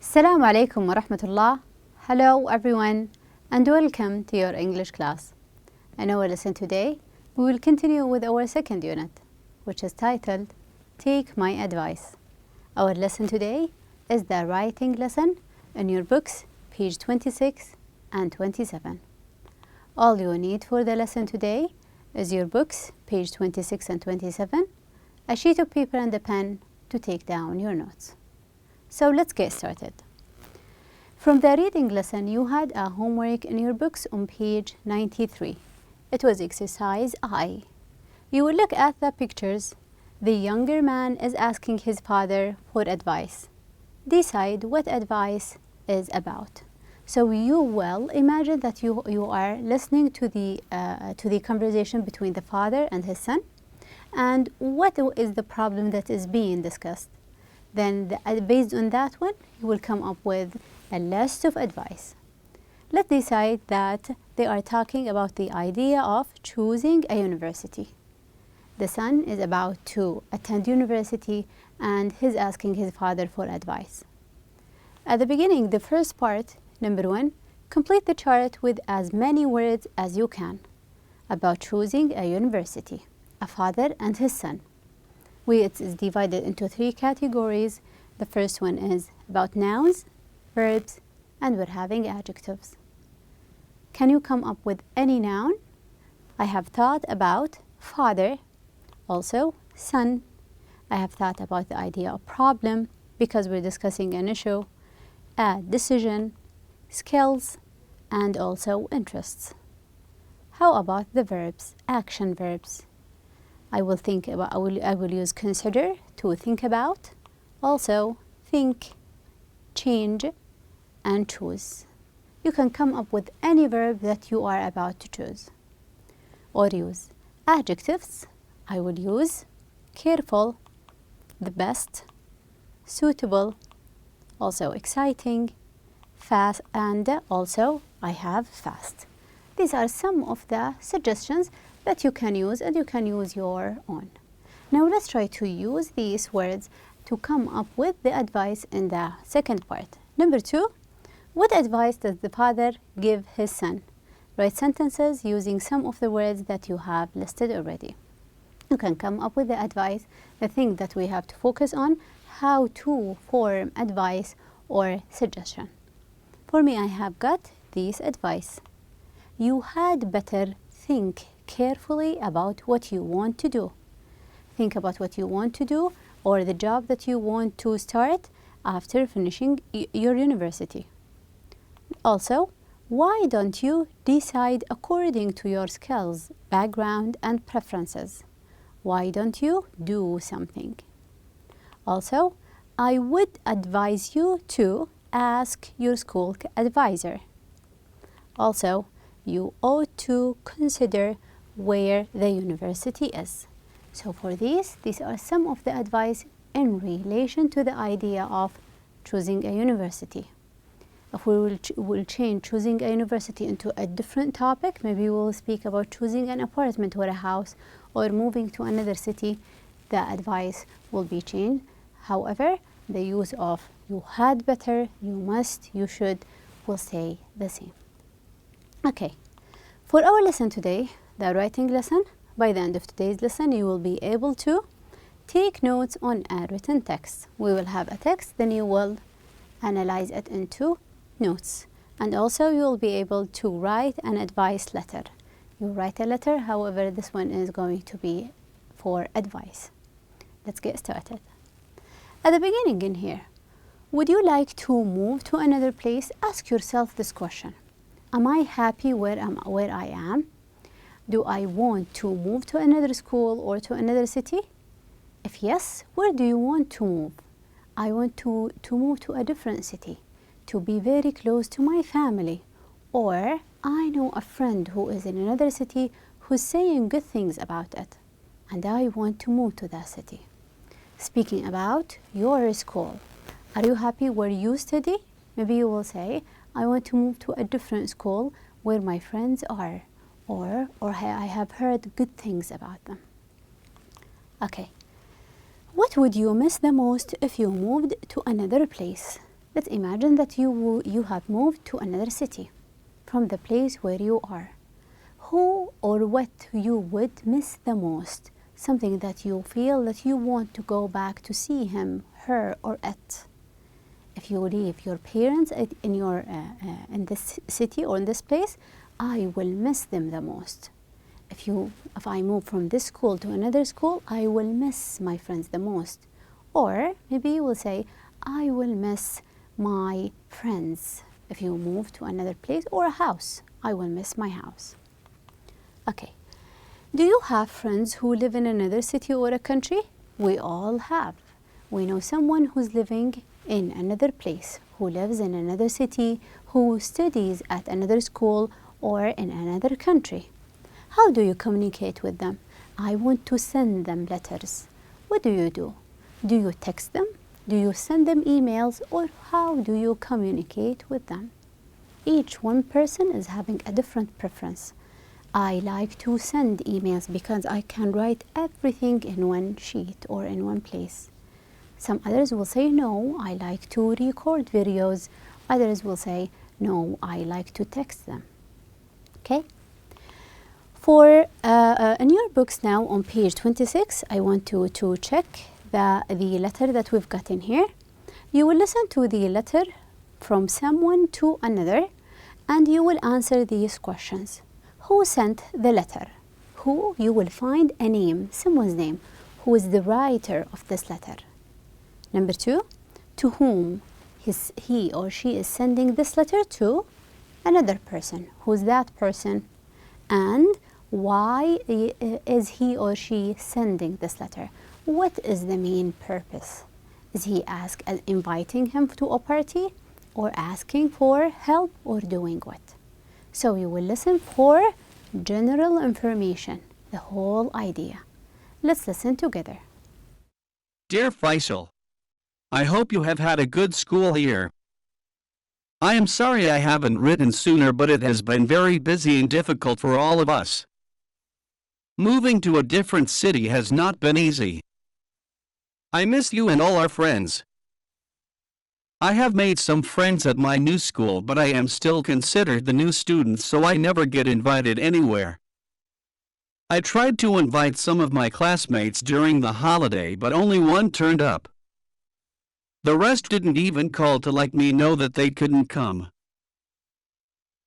Assalamu alaikum wa rahmatullah. Hello everyone and welcome to your English class. In our lesson today, we will continue with our second unit, which is titled Take My Advice. Our lesson today is the writing lesson in your books, page 26 and 27. All you need for the lesson today is your books, page 26 and 27, a sheet of paper and a pen to take down your notes. So let's get started. From the reading lesson, you had a homework in your books on page 93. It was exercise I. You will look at the pictures. The younger man is asking his father for advice. Decide what advice is about. So you will imagine that you are listening to the conversation between the father and his son, and what is the problem that is being discussed. Then based on that one, you will come up with a list of advice. Let's decide that they are talking about the idea of choosing a university. The son is about to attend university and he's asking his father for advice. At the beginning, the first part, number 1, complete the chart with as many words as you can about choosing a university, a father and his son. It is divided into 3 categories. The first one is about nouns, verbs, and we're having adjectives. Can you come up with any noun? I have thought about father, also son. I have thought about the idea of problem because we're discussing an issue, a decision, skills, and also interests. How about the verbs, action verbs? I will use consider to think about, also think, change, and choose. You can come up with any verb that you are about to choose or use. Adjectives, I will use careful, the best, suitable, also exciting, fast, and also I have fast. These are some of the suggestions that you can use, and you can use your own. Now let's try to use these words to come up with the advice in the second part. Number 2, what advice does the father give his son? Write sentences using some of the words that you have listed already. You can come up with the advice, the thing that we have to focus on, how to form advice or suggestion. For me, I have got this advice. You had better think carefully about what you want to do. Think about what you want to do or the job that you want to start after finishing your university. Also, why don't you decide according to your skills, background, and preferences? Why don't you do something? Also, I would advise you to ask your school advisor. Also, you ought to consider where the university is. So for these are some of the advice in relation to the idea of choosing a university. If we will change choosing a university into a different topic, maybe we will speak about choosing an apartment or a house or moving to another city, the advice will be changed. However, the use of you had better, you must, you should will stay the same. Okay, for our lesson today, the writing lesson, by the end of today's lesson, you will be able to take notes on a written text. We will have a text, then you will analyze it into notes. And also you will be able to write an advice letter. You write a letter, however, this one is going to be for advice. Let's get started. At the beginning in here, would you like to move to another place? Ask yourself this question. Am I happy where I am? Do I want to move to another school or to another city? If yes, where do you want to move? I want to move to a different city, to be very close to my family. Or I know a friend who is in another city who's saying good things about it, and I want to move to that city. Speaking about your school, are you happy where you study? Maybe you will say, I want to move to a different school where my friends are, or I have heard good things about them. Okay, what would you miss the most if you moved to another place? Let's imagine that you have moved to another city from the place where you are. Who or what you would miss the most? Something that you feel that you want to go back to see him, her, or it. If you leave your parents in this city or in this place, I will miss them the most. If I move from this school to another school, I will miss my friends the most. Or maybe you will say, I will miss my friends. If you move to another place or a house, I will miss my house. Okay. Do you have friends who live in another city or a country? We all have. We know someone who's living in another place, who lives in another city, who studies at another school or in another country. How do you communicate with them? I want to send them letters. What do? Do you text them? Do you send them emails? Or how do you communicate with them? Each one person is having a different preference. I like to send emails because I can write everything in one sheet or in one place. Some others will say, no, I like to record videos. Others will say, no, I like to text them. Okay? For in your books now on page 26, I want to check the letter that we've got in here. You will listen to the letter from someone to another, and you will answer these questions. Who sent the letter? Who? You will find a name, someone's name. Who is the writer of this letter? Number 2, to whom he or she is sending this letter to? Another person. Who's that person? And why is he or she sending this letter? What is the main purpose? Is he inviting him to a party, or asking for help, or doing what? So you will listen for general information, the whole idea. Let's listen together. Dear Faisal, I hope you have had a good school year. I am sorry I haven't written sooner, but it has been very busy and difficult for all of us. Moving to a different city has not been easy. I miss you and all our friends. I have made some friends at my new school, but I am still considered the new student, so I never get invited anywhere. I tried to invite some of my classmates during the holiday, but only one turned up. The rest didn't even call to let me know that they couldn't come.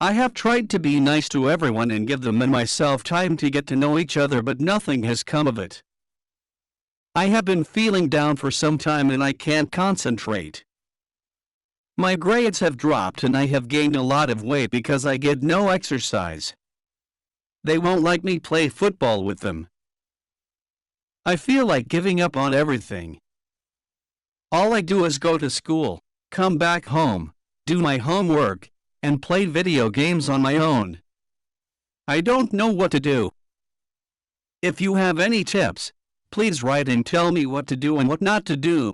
I have tried to be nice to everyone and give them and myself time to get to know each other, but nothing has come of it. I have been feeling down for some time and I can't concentrate. My grades have dropped and I have gained a lot of weight because I get no exercise. They won't let me play football with them. I feel like giving up on everything. All I do is go to school, come back home, do my homework, and play video games on my own. I don't know what to do. If you have any tips, please write and tell me what to do and what not to do.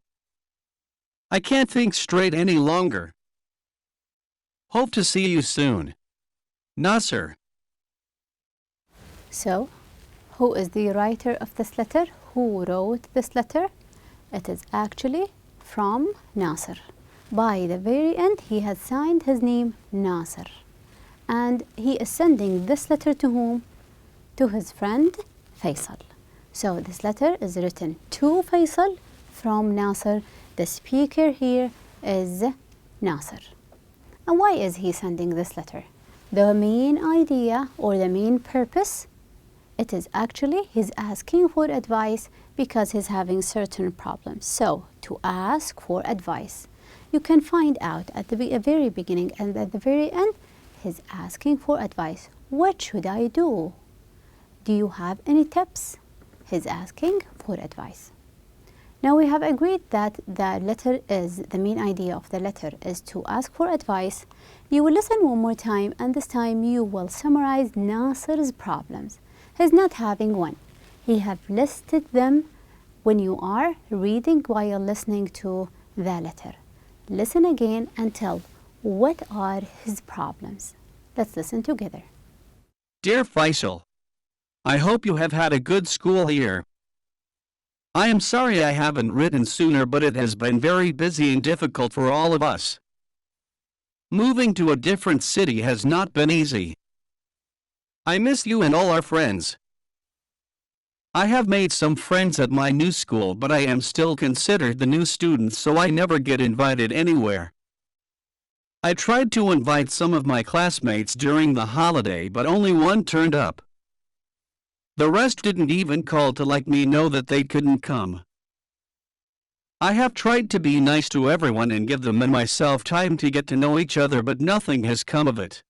I can't think straight any longer. Hope to see you soon. Nasser. So, who is the writer of this letter? Who wrote this letter? It is actually from Nasser. By the very end, he has signed his name Nasser. And he is sending this letter to whom? To his friend Faisal. So this letter is written to Faisal from Nasser. The speaker here is Nasser. And why is he sending this letter? The main idea or the main purpose, it is actually he's asking for advice because he's having certain problems. So to ask for advice, you can find out at the very beginning and at the very end, he's asking for advice. What should I do? Do you have any tips? He's asking for advice. Now we have agreed that the main idea of the letter is to ask for advice. You will listen one more time, and this time you will summarize Nasser's problems. He's not having one. He have listed them when you are reading while listening to the letter. Listen again and tell what are his problems. Let's listen together. Dear Faisal, I hope you have had a good school year. I am sorry I haven't written sooner, but it has been very busy and difficult for all of us. Moving to a different city has not been easy. I miss you and all our friends. I have made some friends at my new school, but I am still considered the new student, so I never get invited anywhere. I tried to invite some of my classmates during the holiday, but only one turned up. The rest didn't even call to let me know that they couldn't come. I have tried to be nice to everyone and give them and myself time to get to know each other, but nothing has come of it.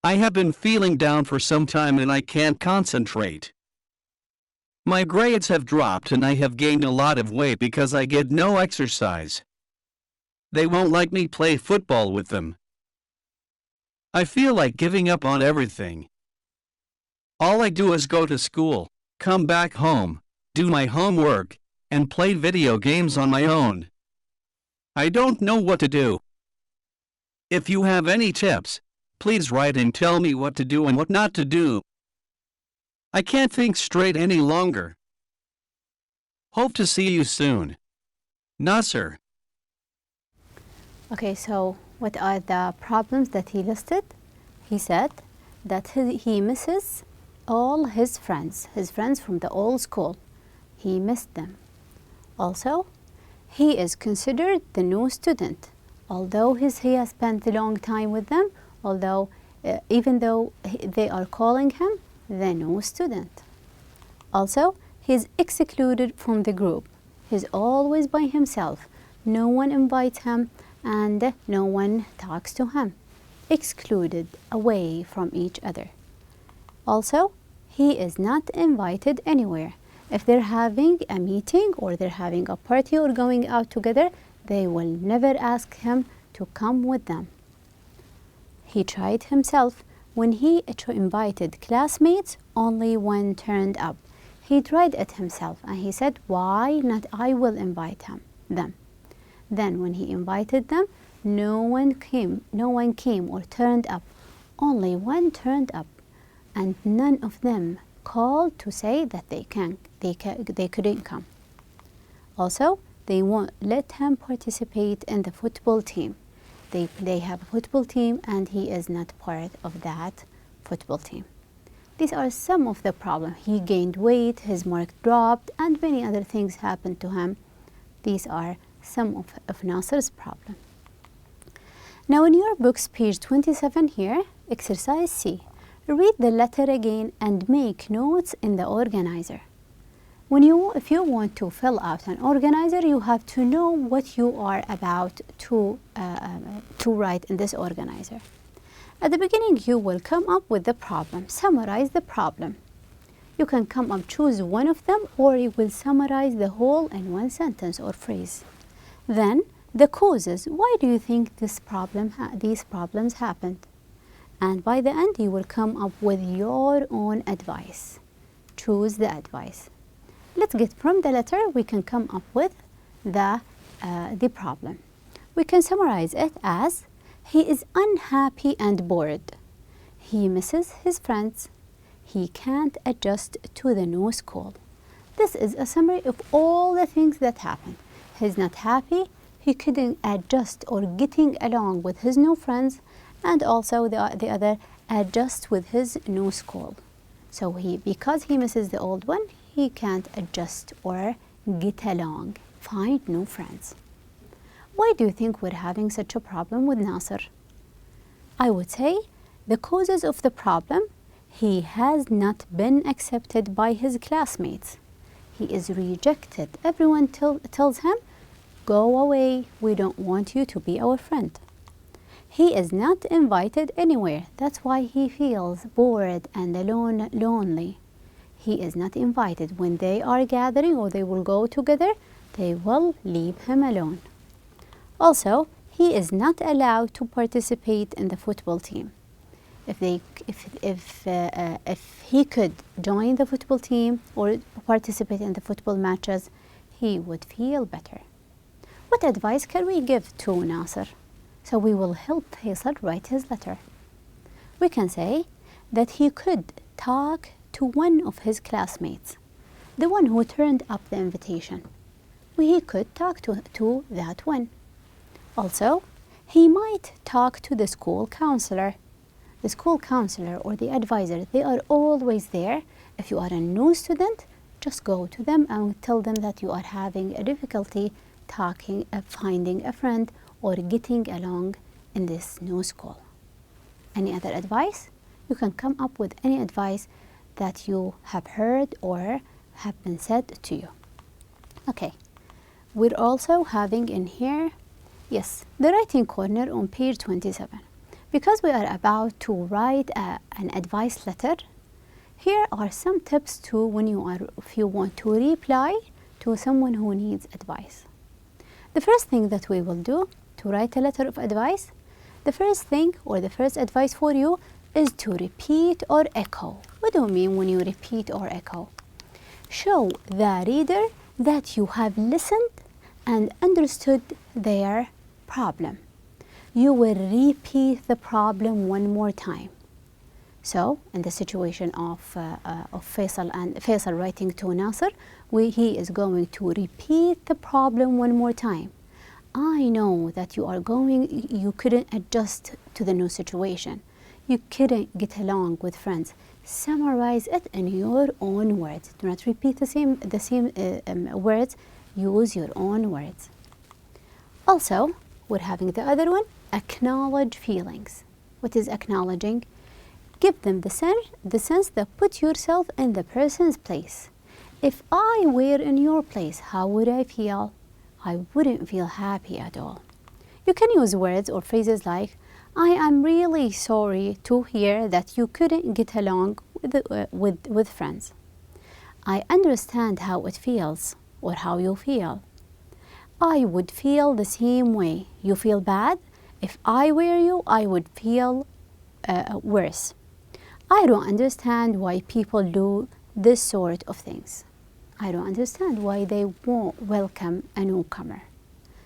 I have been feeling down for some time and I can't concentrate. My grades have dropped and I have gained a lot of weight because I get no exercise. They won't let me play football with them. I feel like giving up on everything. All I do is go to school, come back home, do my homework, and play video games on my own. I don't know what to do. If you have any tips, please write and tell me what to do and what not to do. I can't think straight any longer. Hope to see you soon. Nasser. Okay, so what are the problems that he listed? He said that he misses all his friends from the old school. He missed them. Also, he is considered the new student, although he has spent a long time with them, even though they are calling him the new student. Also, he's excluded from the group. He's always by himself. No one invites him and no one talks to him. Excluded, away from each other. Also, he is not invited anywhere. If they're having a meeting or they're having a party or going out together, they will never ask him to come with them. He tried himself. When he invited classmates, only one turned up. He tried it himself and he said, why not I will invite them. Then when he invited them, no one came or turned up. Only one turned up, and none of them called to say that they couldn't come. Also, they won't let him participate in the football team. They have a football team and he is not part of that football team. These are some of the problems. He gained weight, his mark dropped, and many other things happened to him. These are some of Nasser's problem. Now in your books, page 27 here, exercise C. Read the letter again and make notes in the organizer. If you want to fill out an organizer, you have to know what you are about to write in this organizer. At the beginning, you will come up with the problem. Summarize the problem. You can choose one of them, or you will summarize the whole in one sentence or phrase. Then, the causes. Why do you think these problems happened? And by the end, you will come up with your own advice. Choose the advice. Let's get from the letter, we can come up with the problem. We can summarize it as, he is unhappy and bored. He misses his friends. He can't adjust to the new school. This is a summary of all the things that happened. He's not happy, he couldn't adjust or getting along with his new friends, and also the other, adjust with his new school. So because he misses the old one, he can't adjust or get along, find new friends. Why do you think we're having such a problem with Nasser? I would say the causes of the problem, he has not been accepted by his classmates. He is rejected. Everyone tells him, go away, we don't want you to be our friend. He is not invited anywhere. That's why he feels bored and lonely. He is not invited. When they are gathering or they will go together, they will leave him alone. Also, he is not allowed to participate in the football team. If he could join the football team or participate in the football matches, he would feel better. What advice can we give to Nasser? So we will help Faisal write his letter. We can say that he could talk to one of his classmates, the one who turned up the invitation. He could talk to that one. Also, he might talk to the school counselor. The school counselor or the advisor, they are always there. If you are a new student, just go to them and tell them that you are having a difficulty talking, finding a friend or getting along in this new school. Any other advice? You can come up with any advice that you have heard or have been said to you. Okay, we're also having in here, yes, the writing corner on page 27. Because we are about to write an advice letter, here are some tips to if you want to reply to someone who needs advice. The first thing that we will do to write a letter of advice, the first thing or the first advice for you is to repeat or echo. What do you mean when you repeat or echo? Show the reader that you have listened and understood their problem. You will repeat the problem one more time. So, in the situation of Faisal writing to Nasser, he is going to repeat the problem one more time. I know that you couldn't adjust to the new situation. You couldn't get along with friends. Summarize it in your own words. Do not repeat the same words. Use your own words. Also, we're having the other one. Acknowledge feelings. What is acknowledging? Give them the sense that put yourself in the person's place. If I were in your place, how would I feel? I wouldn't feel happy at all. You can use words or phrases like, I am really sorry to hear that you couldn't get along with friends. I understand how it feels or how you feel. I would feel the same way. You feel bad? If I were you, I would feel worse. I don't understand why people do this sort of things. I don't understand why they won't welcome a newcomer.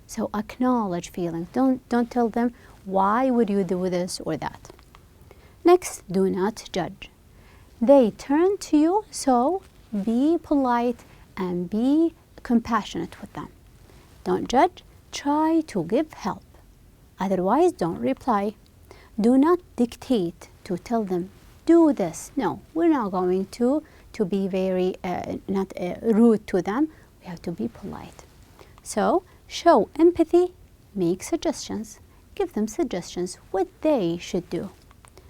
So acknowledge feelings. Don't tell them, why would you do this or that? Next, do not judge. They turn to you, so be polite and be compassionate with them. Don't judge. Try to give help. Otherwise, don't reply. Do not dictate to tell them, do this. No, we're not going to be very rude to them. We have to be polite. So, show empathy, make suggestions. Give them suggestions what they should do.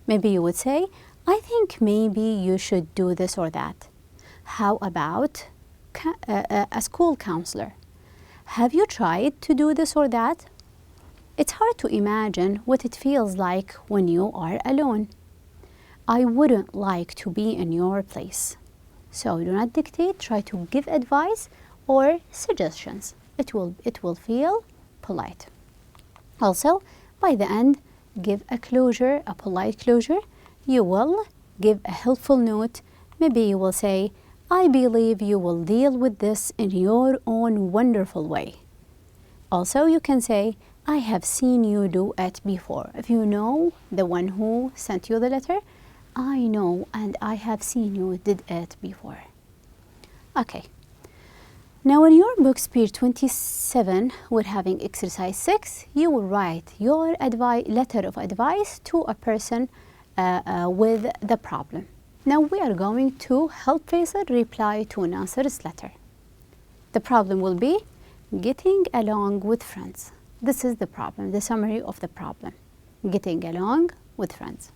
Maybe you would say, I think maybe you should do this or that. How about a school counselor? Have you tried to do this or that? It's hard to imagine what it feels like when you are alone. I wouldn't like to be in your place. So do not dictate, try to give advice or suggestions. It will feel polite. Also, by the end, give a closure, a polite closure. You will give a helpful note. Maybe you will say, I believe you will deal with this in your own wonderful way. Also, you can say, I have seen you do it before. If you know the one who sent you the letter, I know and I have seen you did it before. Okay. Now in your book's page 27, we're having exercise 6. You will write your letter of advice to a person with the problem. Now we are going to help Faisal reply to Nasser's letter. The problem will be getting along with friends. This is the problem, the summary of the problem. Getting along with friends.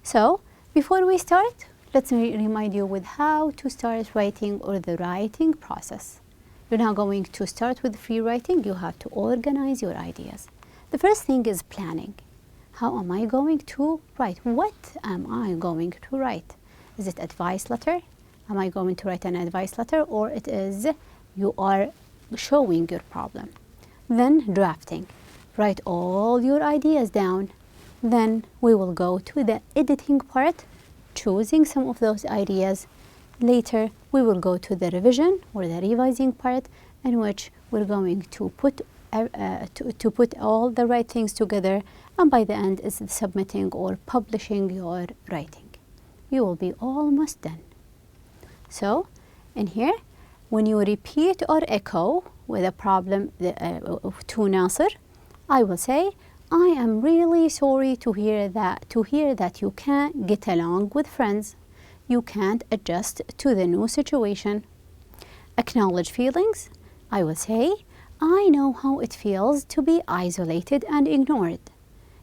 So, before we start, let me remind you with how to start writing or the writing process. You're now going to start with free writing. You have to organize your ideas. The first thing is planning. How am I going to write? What am I going to write? Is it advice letter? Am I going to write an advice letter, or it is you are showing your problem? Then drafting. Write all your ideas down. Then we will go to the editing part, choosing some of those ideas. Later, we will go to the revision or the revising part, in which we're going to put all the right things together, and by the end is submitting or publishing your writing. You will be almost done. So, in here, when you repeat or echo with a problem to Nasser, I will say, I am really sorry to hear that you can't get along with friends. You can't adjust to the new situation. Acknowledge feelings. I will say, I know how it feels to be isolated and ignored.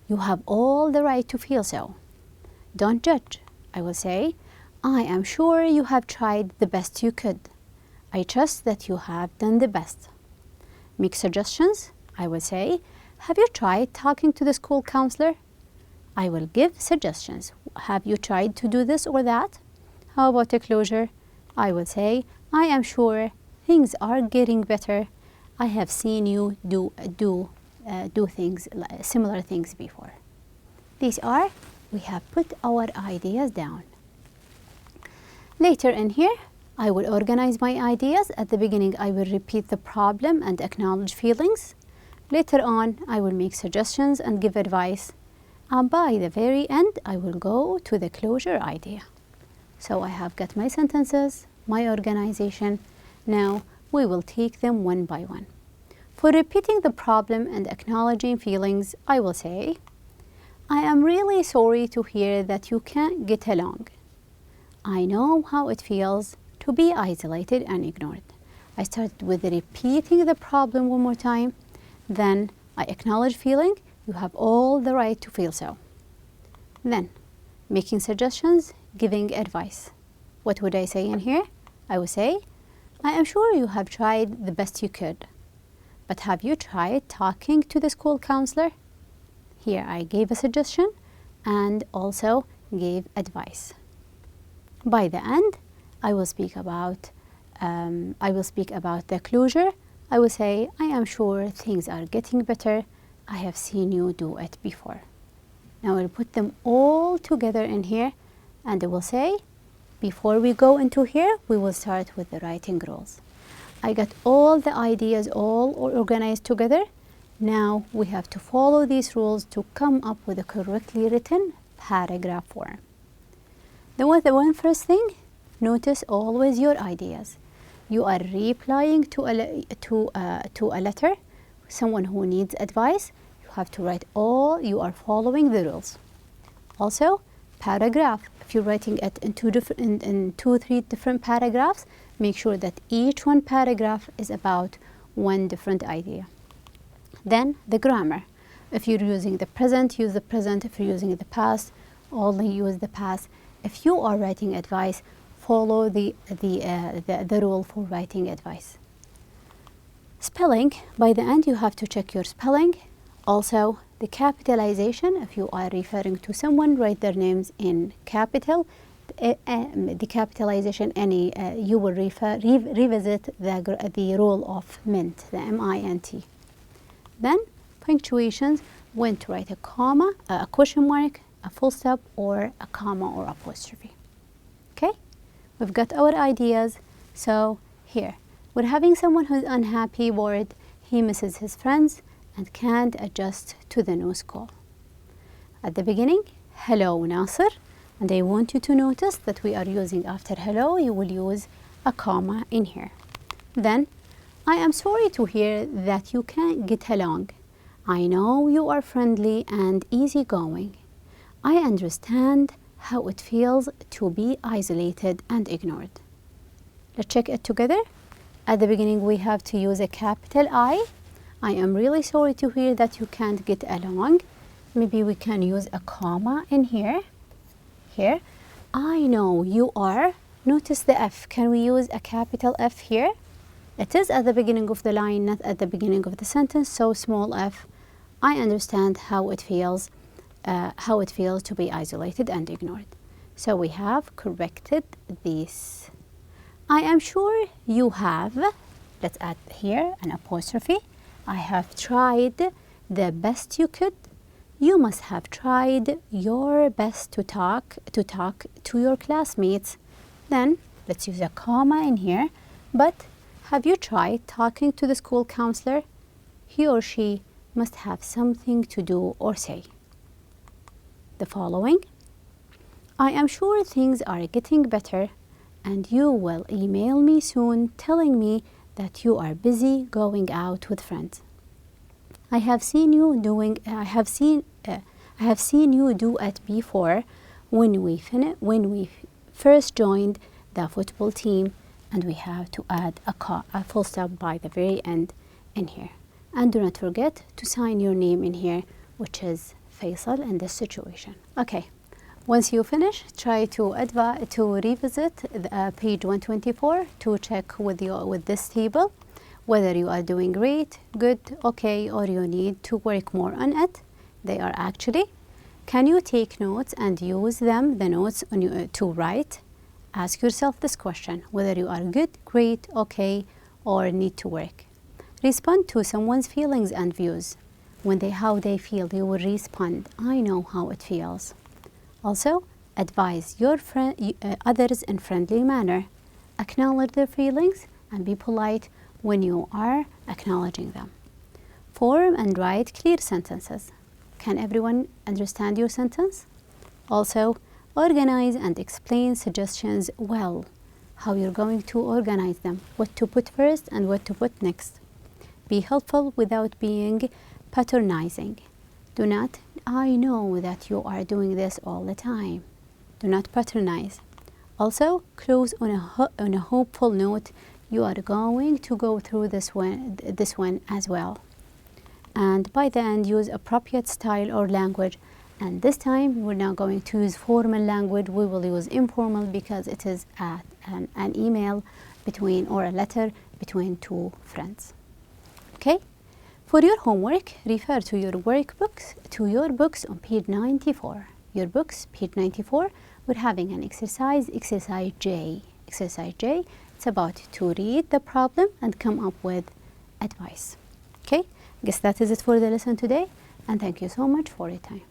You have all the right to feel so. Don't judge. I will say, I am sure you have tried the best you could. I trust that you have done the best. Make suggestions. I will say, have you tried talking to the school counselor? I will give suggestions. Have you tried to do this or that? How about a closure? I will say, I am sure things are getting better. I have seen you do things, similar things before. These are, we have put our ideas down. Later in here, I will organize my ideas. At the beginning, I will repeat the problem and acknowledge feelings. Later on, I will make suggestions and give advice. And by the very end, I will go to the closure idea. So I have got my sentences, my organization. Now we will take them one by one. For repeating the problem and acknowledging feelings, I will say, I am really sorry to hear that you can't get along. I know how it feels to be isolated and ignored. I started with repeating the problem one more time. Then I acknowledge feeling. You have all the right to feel so. Then making suggestions, giving advice. What would I say in here? I would say, I am sure you have tried the best you could. But have you tried talking to the school counselor? Here I gave a suggestion and also gave advice. By the end, I will speak about the closure. I will say, I am sure things are getting better. I have seen you do it before. Now I'll put them all together in here and I will say, before we go into here, we will start with the writing rules. I got all the ideas all organized together. Now we have to follow these rules to come up with a correctly written paragraph form. The one first thing, notice always your ideas. You are replying to a letter, someone who needs advice. You have to write all, you are following the rules. Also, paragraph. If you're writing it in two or three different paragraphs, make sure that each one paragraph is about one different idea. Then the grammar. If you're using the present, use the present. If you're using the past, only use the past. If you are writing advice, follow the rule for writing advice. Spelling. By the end, you have to check your spelling. Also, the capitalization. If you are referring to someone, write their names in capital. The capitalization, you will revisit the rule of mint, the M-I-N-T. Then punctuations, when to write a comma, a question mark, a full stop, or a comma or apostrophe. Okay, we've got our ideas. So here, we're having someone who's unhappy, worried, he misses his friends and can't adjust to the new school. At the beginning, hello Nasir, and I want you to notice that we are using after hello, you will use a comma in here. Then, I am sorry to hear that you can't get along. I know you are friendly and easygoing. I understand how it feels to be isolated and ignored. Let's check it together. At the beginning, we have to use a capital I. I am really sorry to hear that you can't get along. Maybe we can use a comma in here. Here, I know you are. Notice the F. Can we use a capital F here? It is at the beginning of the line, not at the beginning of the sentence, so small f. I understand how it feels to be isolated and ignored. So we have corrected this. I am sure you have, let's add here an apostrophe. I have tried the best you could. You must have tried your best to talk to your classmates. Then let's use a comma in here. But have you tried talking to the school counselor? He or she must have something to do or say. The following. I am sure things are getting better and you will email me soon telling me that you are busy going out with friends. I have seen you do it before when we first joined the football team, and we have to add a full stop by the very end in here. And do not forget to sign your name in here, which is Faisal in this situation. Okay, once you finish, try to revisit page 124 to check with this table whether you are doing great, good, okay, or you need to work more on it. They are actually. Can you take notes and use the notes to write? Ask yourself this question, whether you are good, great, okay, or need to work. Respond to someone's feelings and views. How they feel, you will respond, I know how it feels. Also, advise your others in friendly manner. Acknowledge their feelings and be polite when you are acknowledging them. Form and write clear sentences. Can everyone understand your sentence? Also, organize and explain suggestions well. How you're going to organize them, what to put first and what to put next. Be helpful without being patronizing. Do not, I know that you are doing this all the time. Do not patronize. Also, close on a hopeful note. You are going to go through this one as well. And by the end, use appropriate style or language. And this time, we're not going to use formal language. We will use informal because it is an email or a letter between two friends. Okay? For your homework, refer to your books on page 94. Your books, page 94, we're having an exercise J. Exercise J, it's about to read the problem and come up with advice. Okay? I guess that is it for the lesson today, and thank you so much for your time.